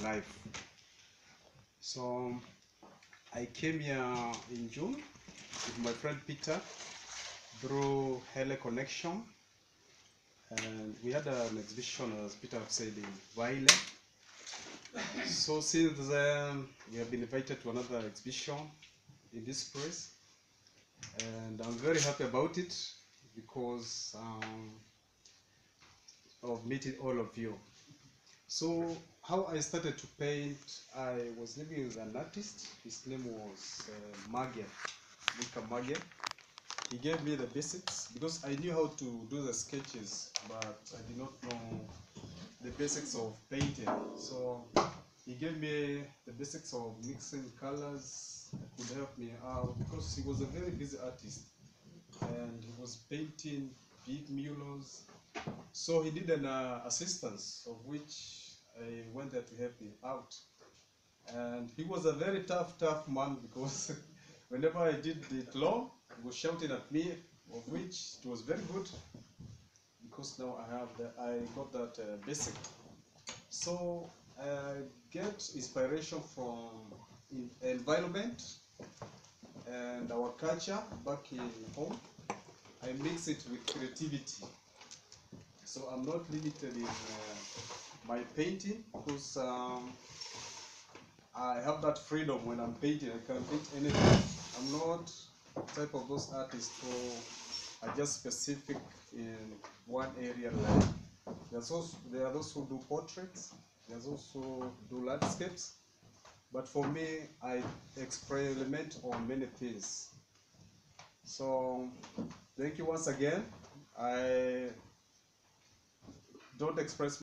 life. So I came here in June with my friend Peter through Hele Connection, and we had an exhibition, as Peter said, in Vaile. So since then we have been invited to another exhibition in this place, and I'm very happy about it because of meeting all of you. So how I started to paint, I was living with an artist. His name was Mage, Mika Mage. He gave me the basics because I knew how to do the sketches, but I did not know the basics of painting. So he gave me the basics of mixing colors. It could help me out because he was a very busy artist and he was painting big murals. So he needed an assistance, of which I went there to help him out. And he was a very tough man because whenever I did it long, he was shouting at me, of which it was very good because now I got that basic. So I get inspiration from environment and our culture back in home. I mix it with creativity. So I'm not limited in my painting because I have that freedom when I'm painting. I can paint anything. I'm not type of those artists who are just specific in one area. Like there are those who do portraits. There's also do landscapes. But for me, I experiment on many things. So thank you once again. I don't express